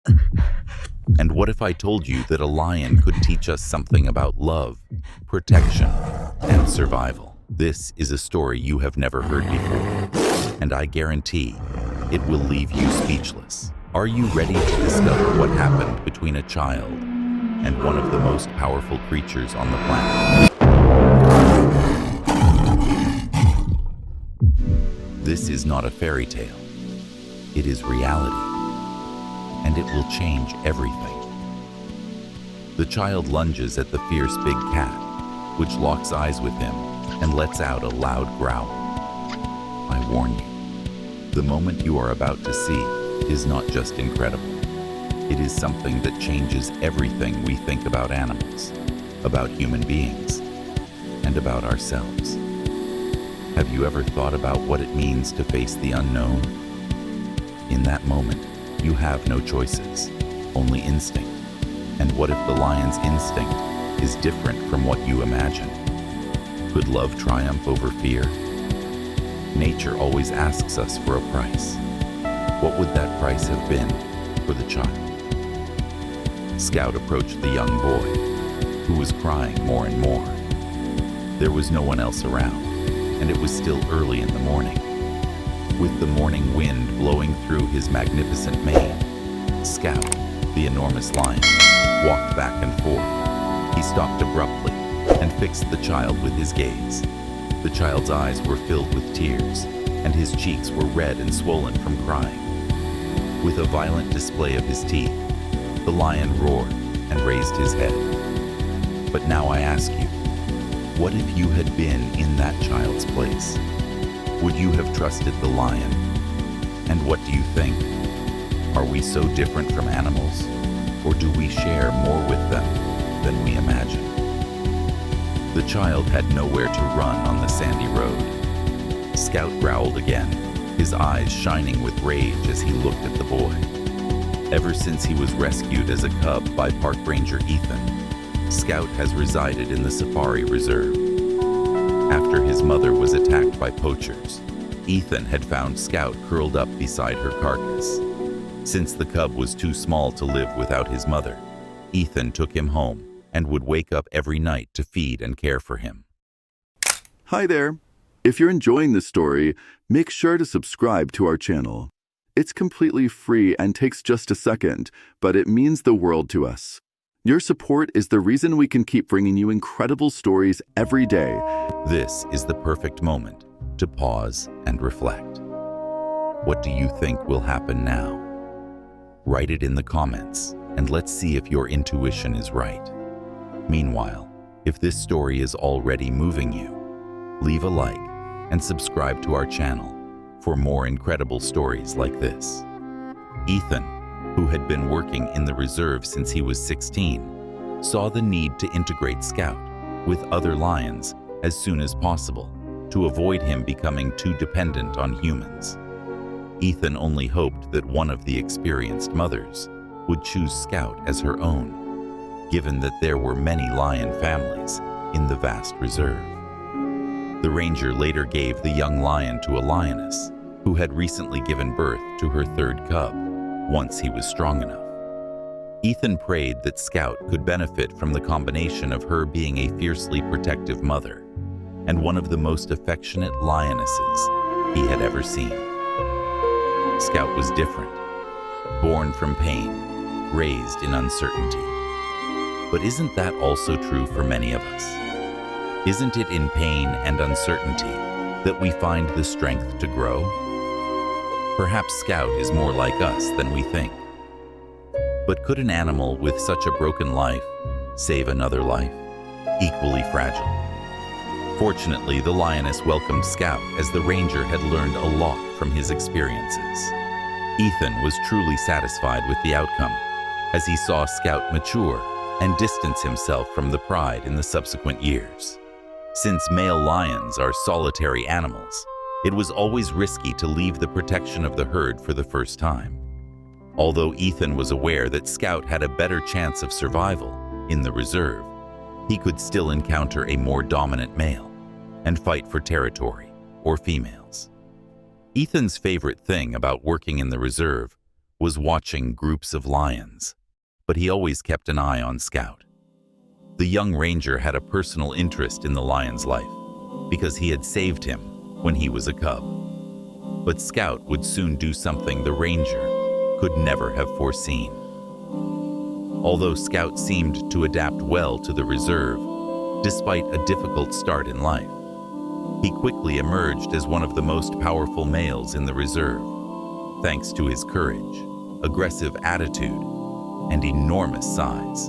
And what if I told you that a lion could teach us something about love, protection, and survival? This is a story you have never heard before, and I guarantee it will leave you speechless. Are you ready to discover what happened between a child and one of the most powerful creatures on the planet? This is not a fairy tale. It is reality, and it will change everything. The child lunges at the fierce big cat, which locks eyes with him and lets out a loud growl. I warn you, the moment you are about to see is not just incredible. It is something that changes everything we think about animals, about human beings, and about ourselves. Have you ever thought about what it means to face the unknown? In that moment, you have no choices, only instinct. And what if the lion's instinct is different from what you imagined? Could love triumph over fear? Nature always asks us for a price. What would that price have been for the child? Scout approached the young boy, who was crying more and more. There was no one else around, and it was still early in the morning. With the morning wind blowing through his magnificent mane, Scout, the enormous lion, walked back and forth. He stopped abruptly and fixed the child with his gaze. The child's eyes were filled with tears, and his cheeks were red and swollen from crying. With a violent display of his teeth, the lion roared and raised his head. But now I ask you, what if you had been in that child's place? Would you have trusted the lion? And what do you think? Are we so different from animals, or do we share more with them than we imagine? The child had nowhere to run on the sandy road. Scout growled again, his eyes shining with rage as he looked at the boy. Ever since he was rescued as a cub by Park Ranger Ethan, Scout has resided in the Safari Reserve. After his mother was attacked by poachers, Ethan had found Scout curled up beside her carcass. Since the cub was too small to live without his mother, Ethan took him home and would wake up every night to feed and care for him. Hi there. If you're enjoying this story, make sure to subscribe to our channel. It's completely free and takes just a second, but it means the world to us. Your support is the reason we can keep bringing you incredible stories every day. This is the perfect moment to pause and reflect. What do you think will happen now? Write it in the comments, and let's see if your intuition is right. Meanwhile, if this story is already moving you, leave a like and subscribe to our channel for more incredible stories like this. Ethan, who had been working in the reserve since he was 16, saw the need to integrate Scout with other lions as soon as possible to avoid him becoming too dependent on humans. Ethan only hoped that one of the experienced mothers would choose Scout as her own, given that there were many lion families in the vast reserve. The ranger later gave the young lion to a lioness who had recently given birth to her third cub once he was strong enough. Ethan prayed that Scout could benefit from the combination of her being a fiercely protective mother and one of the most affectionate lionesses he had ever seen. Scout was different, born from pain, raised in uncertainty. But isn't that also true for many of us? Isn't it in pain and uncertainty that we find the strength to grow? Perhaps Scout is more like us than we think. But could an animal with such a broken life save another life, equally fragile? Fortunately, the lioness welcomed Scout as the ranger had learned a lot from his experiences. Ethan was truly satisfied with the outcome as he saw Scout mature and distance himself from the pride in the subsequent years. Since male lions are solitary animals, it was always risky to leave the protection of the herd for the first time. Although Ethan was aware that Scout had a better chance of survival in the reserve, he could still encounter a more dominant male and fight for territory or females. Ethan's favorite thing about working in the reserve was watching groups of lions, but he always kept an eye on Scout. The young ranger had a personal interest in the lion's life because he had saved him when he was a cub. But Scout would soon do something the ranger could never have foreseen. Although Scout seemed to adapt well to the reserve, despite a difficult start in life, he quickly emerged as one of the most powerful males in the reserve, thanks to his courage, aggressive attitude, and enormous size.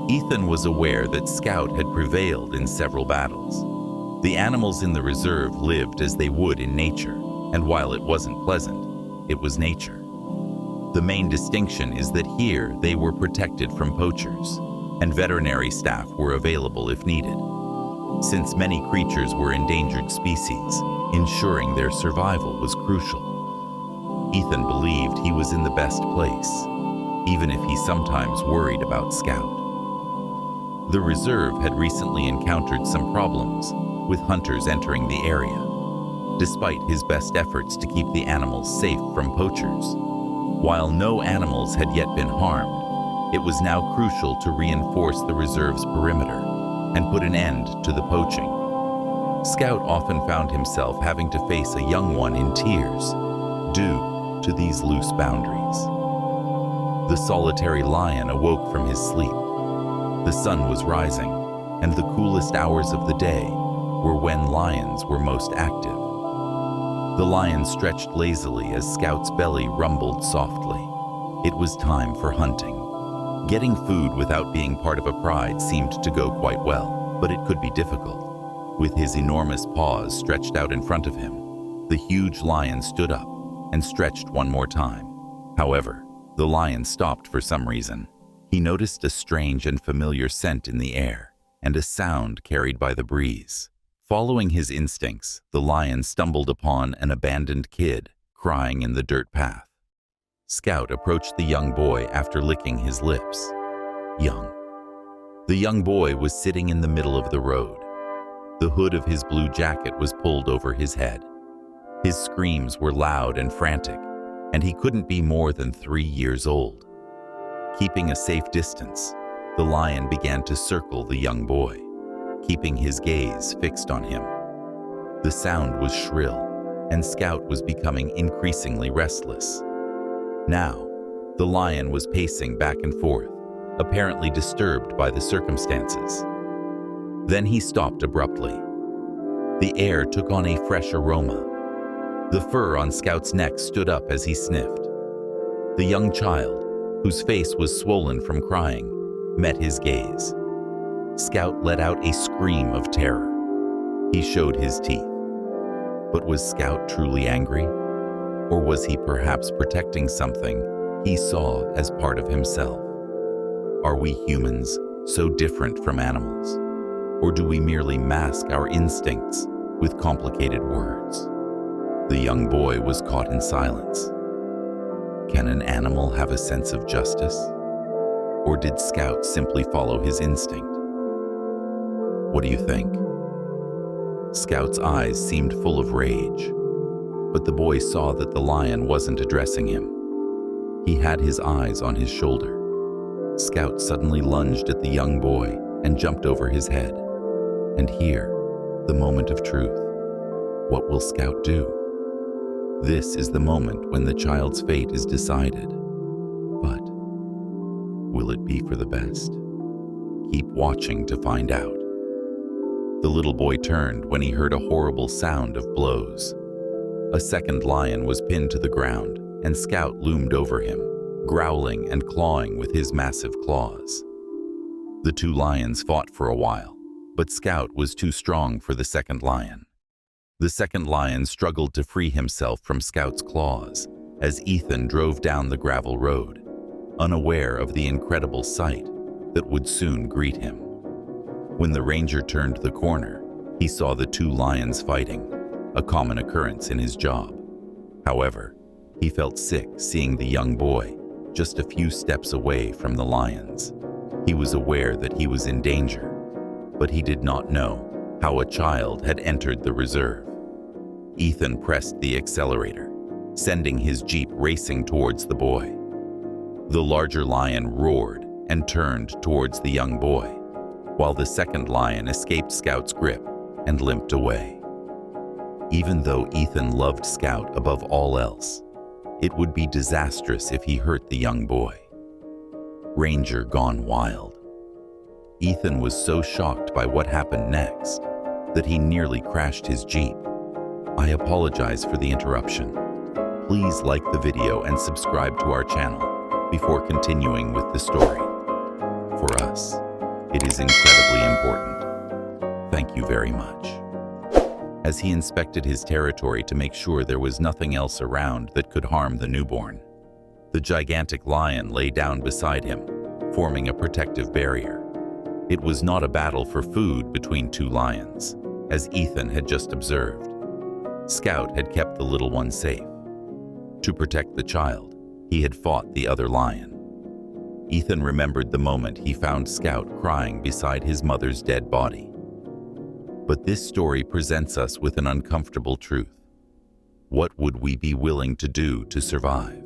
Ethan was aware that Scout had prevailed in several battles. The animals in the reserve lived as they would in nature, and while it wasn't pleasant, it was nature. The main distinction is that here they were protected from poachers, and veterinary staff were available if needed. Since many creatures were endangered species, ensuring their survival was crucial. Ethan believed he was in the best place, even if he sometimes worried about Scout. The reserve had recently encountered some problems with hunters entering the area. Despite his best efforts to keep the animals safe from poachers, while no animals had yet been harmed, it was now crucial to reinforce the reserve's perimeter and put an end to the poaching. Scout often found himself having to face a young one in tears due to these loose boundaries. The solitary lion awoke from his sleep. The sun was rising, and the coolest hours of the day were when lions were most active. The lion stretched lazily as Scout's belly rumbled softly. It was time for hunting. Getting food without being part of a pride seemed to go quite well, but it could be difficult. With his enormous paws stretched out in front of him, the huge lion stood up and stretched one more time. However, the lion stopped for some reason. He noticed a strange and familiar scent in the air and a sound carried by the breeze. Following his instincts, the lion stumbled upon an abandoned kid crying in the dirt path. Scout approached the young boy after licking his lips. The young boy was sitting in the middle of the road. The hood of his blue jacket was pulled over his head. His screams were loud and frantic, and he couldn't be more than 3 years old. Keeping a safe distance, the lion began to circle the young boy, keeping his gaze fixed on him. The sound was shrill, and Scout was becoming increasingly restless. Now, the lion was pacing back and forth, apparently disturbed by the circumstances. Then he stopped abruptly. The air took on a fresh aroma. The fur on Scout's neck stood up as he sniffed. The young child, whose face was swollen from crying, met his gaze. Scout let out a scream of terror. He showed his teeth. But was Scout truly angry? Or was he perhaps protecting something he saw as part of himself? Are we humans so different from animals? Or do we merely mask our instincts with complicated words? The young boy was caught in silence. Can an animal have a sense of justice? Or did Scout simply follow his instinct? What do you think? Scout's eyes seemed full of rage, but the boy saw that the lion wasn't addressing him. He had his eyes on his shoulder. Scout suddenly lunged at the young boy and jumped over his head. And here, the moment of truth. What will Scout do? This is the moment when the child's fate is decided. But will it be for the best? Keep watching to find out. The little boy turned when he heard a horrible sound of blows. A second lion was pinned to the ground, and Scout loomed over him, growling and clawing with his massive claws. The two lions fought for a while, but Scout was too strong for the second lion. The second lion struggled to free himself from Scout's claws as Ethan drove down the gravel road, unaware of the incredible sight that would soon greet him. When the ranger turned the corner, he saw the two lions fighting, a common occurrence in his job. However, he felt sick seeing the young boy just a few steps away from the lions. He was aware that he was in danger, but he did not know how a child had entered the reserve. Ethan pressed the accelerator, sending his jeep racing towards the boy. The larger lion roared and turned towards the young boy, while the second lion escaped Scout's grip and limped away. Even though Ethan loved Scout above all else, it would be disastrous if he hurt the young boy. Ranger gone wild. Ethan was so shocked by what happened next that he nearly crashed his jeep. I apologize for the interruption. Please like the video and subscribe to our channel before continuing with the story. For us, it is incredibly important. Thank you very much. As he inspected his territory to make sure there was nothing else around that could harm the newborn, the gigantic lion lay down beside him, forming a protective barrier. It was not a battle for food between two lions, as Ethan had just observed. Scout had kept the little one safe. To protect the child, he had fought the other lion. Ethan remembered the moment he found Scout crying beside his mother's dead body. But this story presents us with an uncomfortable truth. What would we be willing to do to survive?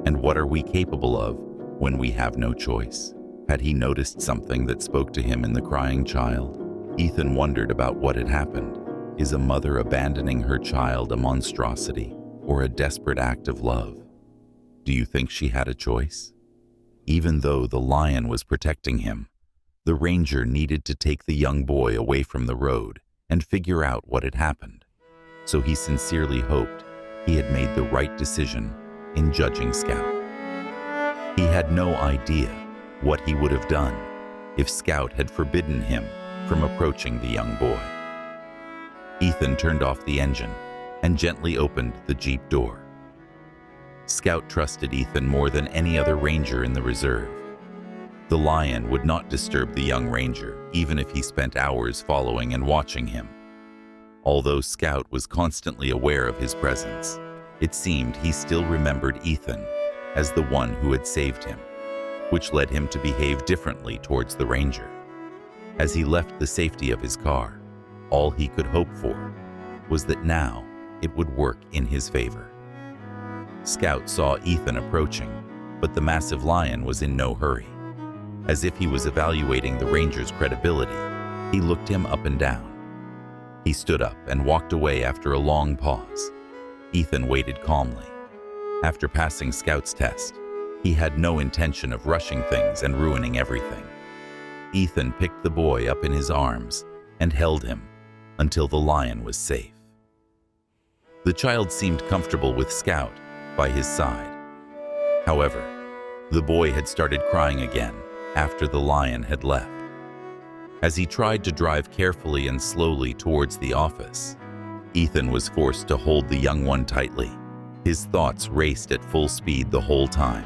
And what are we capable of when we have no choice? Had he noticed something that spoke to him in the crying child? Ethan wondered about what had happened. Is a mother abandoning her child a monstrosity or a desperate act of love? Do you think she had a choice? Even though the lion was protecting him, the ranger needed to take the young boy away from the road and figure out what had happened. So he sincerely hoped he had made the right decision in judging Scout. He had no idea what he would have done if Scout had forbidden him from approaching the young boy. Ethan turned off the engine and gently opened the jeep door. Scout trusted Ethan more than any other ranger in the reserve. The lion would not disturb the young ranger, even if he spent hours following and watching him. Although Scout was constantly aware of his presence, it seemed he still remembered Ethan as the one who had saved him, which led him to behave differently towards the ranger. As he left the safety of his car, all he could hope for was that now it would work in his favor. Scout saw Ethan approaching, but the massive lion was in no hurry. As if he was evaluating the ranger's credibility, he looked him up and down. He stood up and walked away after a long pause. Ethan waited calmly. After passing Scout's test, he had no intention of rushing things and ruining everything. Ethan picked the boy up in his arms and held him until the lion was safe. The child seemed comfortable with Scout by his side. However, the boy had started crying again after the lion had left. As he tried to drive carefully and slowly towards the office, Ethan was forced to hold the young one tightly. His thoughts raced at full speed the whole time.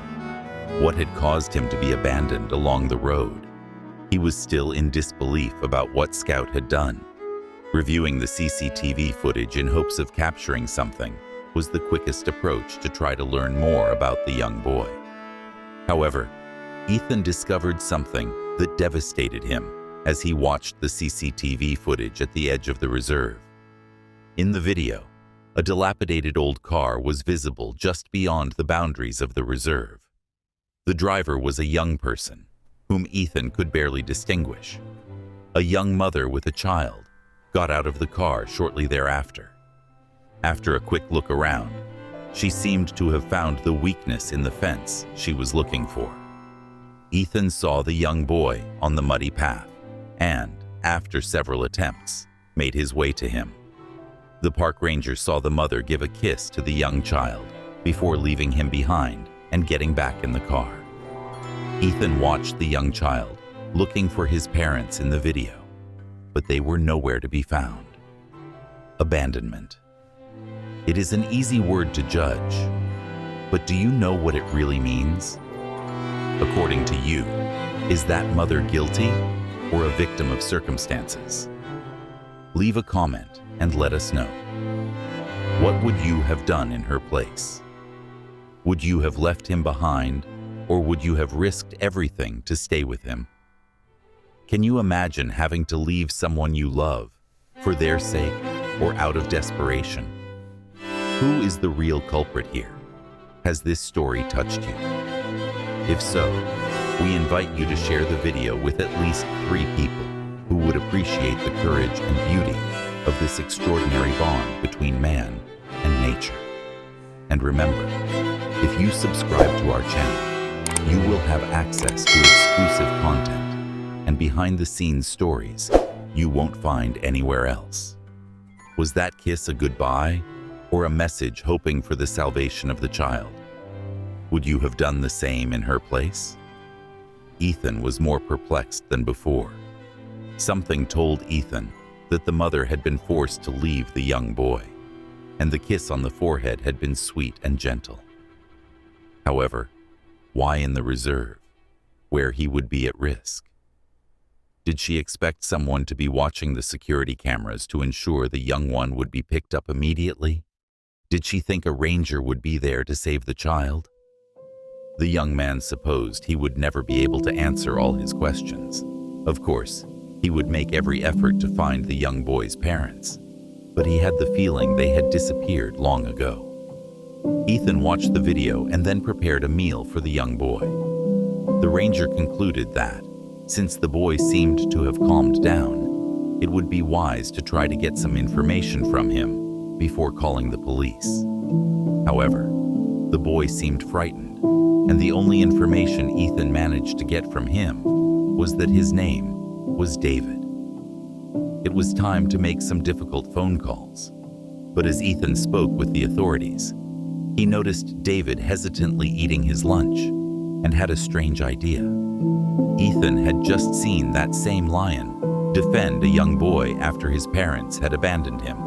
What had caused him to be abandoned along the road? He was still in disbelief about what Scout had done. Reviewing the CCTV footage in hopes of capturing something was the quickest approach to try to learn more about the young boy. However, Ethan discovered something that devastated him as he watched the CCTV footage at the edge of the reserve. In the video, a dilapidated old car was visible just beyond the boundaries of the reserve. The driver was a young person, whom Ethan could barely distinguish. A young mother with a child got out of the car shortly thereafter. After a quick look around, she seemed to have found the weakness in the fence she was looking for. Ethan saw the young boy on the muddy path and, after several attempts, made his way to him. The park ranger saw the mother give a kiss to the young child before leaving him behind and getting back in the car. Ethan watched the young child looking for his parents in the video, but they were nowhere to be found. Abandonment. It is an easy word to judge, but do you know what it really means? According to you, is that mother guilty or a victim of circumstances? Leave a comment and let us know. What would you have done in her place? Would you have left him behind, or would you have risked everything to stay with him? Can you imagine having to leave someone you love for their sake or out of desperation? Who is the real culprit here? Has this story touched you? If so, we invite you to share the video with at least 3 people who would appreciate the courage and beauty of this extraordinary bond between man and nature. And remember, if you subscribe to our channel, you will have access to exclusive content and behind-the-scenes stories you won't find anywhere else. Was that kiss a goodbye or a message hoping for the salvation of the child? Would you have done the same in her place? Ethan was more perplexed than before. Something told Ethan that the mother had been forced to leave the young boy, and the kiss on the forehead had been sweet and gentle. However, why in the reserve, where he would be at risk? Did she expect someone to be watching the security cameras to ensure the young one would be picked up immediately? Did she think a ranger would be there to save the child? The young man supposed he would never be able to answer all his questions. Of course, he would make every effort to find the young boy's parents, but he had the feeling they had disappeared long ago. Ethan watched the video and then prepared a meal for the young boy. The ranger concluded that, since the boy seemed to have calmed down, it would be wise to try to get some information from him before calling the police. However, the boy seemed frightened, and the only information Ethan managed to get from him was that his name was David. It was time to make some difficult phone calls, but as Ethan spoke with the authorities, he noticed David hesitantly eating his lunch and had a strange idea. Ethan had just seen that same lion defend a young boy after his parents had abandoned him,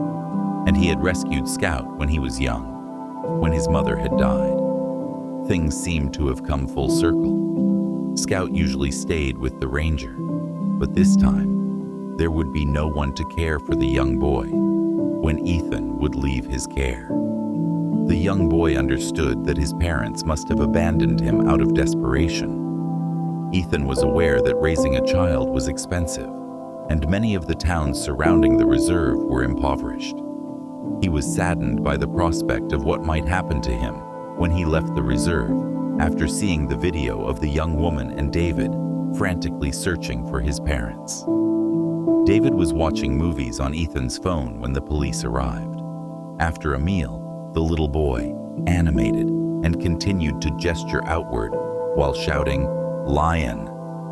and he had rescued Scout when he was young, when his mother had died. Things seemed to have come full circle. Scout usually stayed with the ranger, but this time, there would be no one to care for the young boy when Ethan would leave his care. The young boy understood that his parents must have abandoned him out of desperation. Ethan was aware that raising a child was expensive, and many of the towns surrounding the reserve were impoverished. He was saddened by the prospect of what might happen to him when he left the reserve after seeing the video of the young woman and David frantically searching for his parents. David was watching movies on Ethan's phone when the police arrived. After a meal, the little boy, animated, and continued to gesture outward while shouting, "Lion,"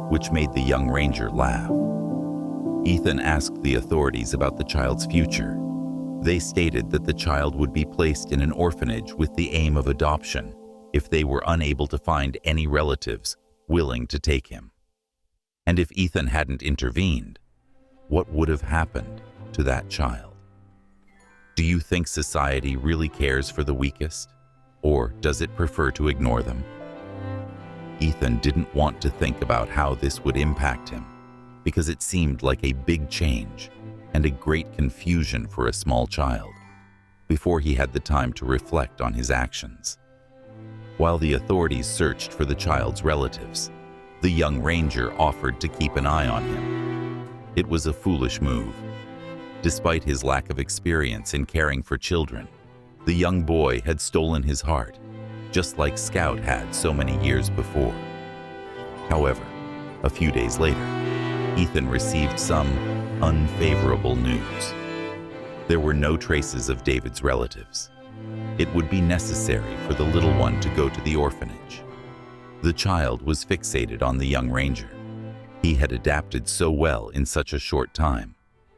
which made the young ranger laugh. Ethan asked the authorities about the child's future. They stated that the child would be placed in an orphanage with the aim of adoption if they were unable to find any relatives willing to take him. And if Ethan hadn't intervened, what would have happened to that child? Do you think society really cares for the weakest, or does it prefer to ignore them? Ethan didn't want to think about how this would impact him, because it seemed like a big change and a great confusion for a small child, before he had the time to reflect on his actions. While the authorities searched for the child's relatives, the young ranger offered to keep an eye on him. It was a foolish move. Despite his lack of experience in caring for children, the young boy had stolen his heart, just like Scout had so many years before. However, a few days later, Ethan received some unfavorable news. There were no traces of David's relatives. It would be necessary for the little one to go to the orphanage. The child was fixated on the young ranger. He had adapted so well in such a short time,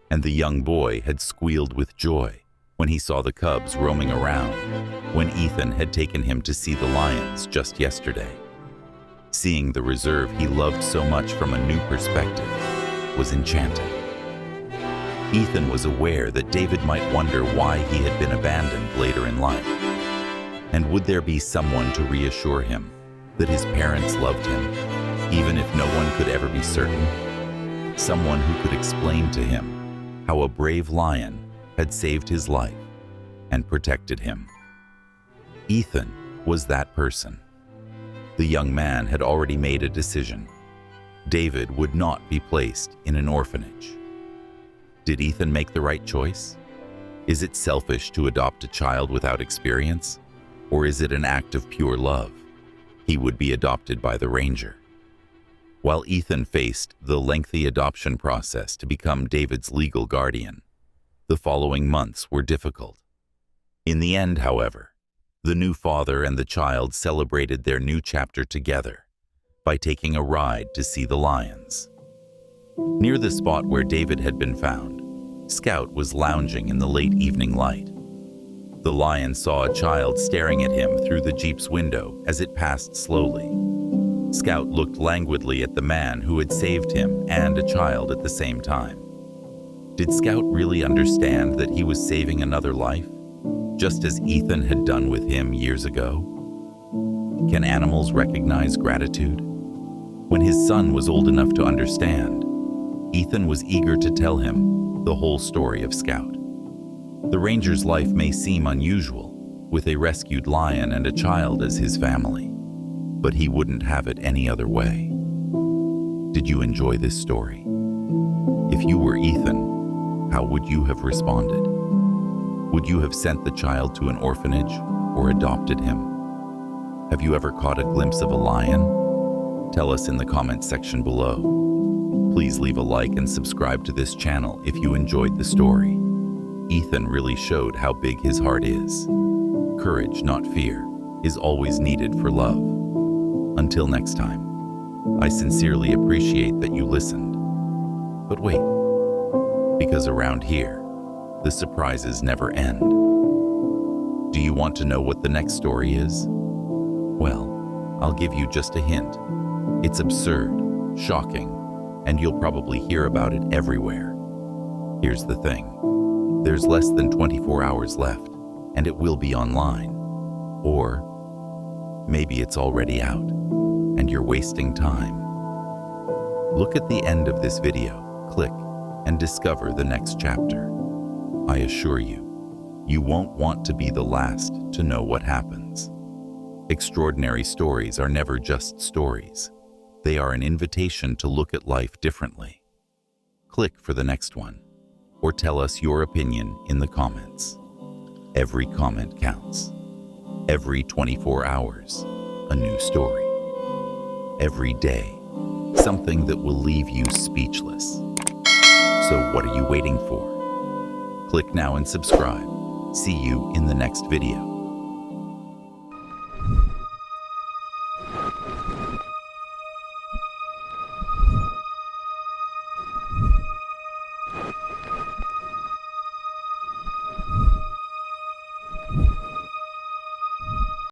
and the young boy had squealed with joy when he saw the cubs roaming around, when Ethan had taken him to see the lions just yesterday. Seeing the reserve he loved so much from a new perspective was enchanting. Ethan was aware that David might wonder why he had been abandoned later in life. And would there be someone to reassure him that his parents loved him, even if no one could ever be certain? Someone who could explain to him how a brave lion had saved his life and protected him. Ethan was that person. The young man had already made a decision. David would not be placed in an orphanage. Did Ethan make the right choice? Is it selfish to adopt a child without experience? Or is it an act of pure love? He would be adopted by the ranger. While Ethan faced the lengthy adoption process to become David's legal guardian, the following months were difficult. In the end, however, the new father and the child celebrated their new chapter together by taking a ride to see the lions. Near the spot where David had been found, Scout was lounging in the late evening light. The lion saw a child staring at him through the Jeep's window as it passed slowly. Scout looked languidly at the man who had saved him and a child at the same time. Did Scout really understand that he was saving another life, just as Ethan had done with him years ago? Can animals recognize gratitude? When his son was old enough to understand, Ethan was eager to tell him the whole story of Scout. The ranger's life may seem unusual, with a rescued lion and a child as his family, but he wouldn't have it any other way. Did you enjoy this story? If you were Ethan, how would you have responded? Would you have sent the child to an orphanage or adopted him? Have you ever caught a glimpse of a lion? Tell us in the comments section below. Please leave a like and subscribe to this channel if you enjoyed the story. Ethan really showed how big his heart is. Courage, not fear, is always needed for love. Until next time, I sincerely appreciate that you listened. But wait, because around here, the surprises never end. Do you want to know what the next story is? Well, I'll give you just a hint. It's absurd, shocking, and you'll probably hear about it everywhere. Here's the thing. There's less than 24 hours left, and it will be online. Or maybe it's already out, and you're wasting time. Look at the end of this video, click, and discover the next chapter. I assure you, you won't want to be the last to know what happens. Extraordinary stories are never just stories. They are an invitation to look at life differently. Click for the next one, or tell us your opinion in the comments. Every comment counts. Every 24 hours, a new story. Every day, something that will leave you speechless. So what are you waiting for? Click now and subscribe. See you in the next video.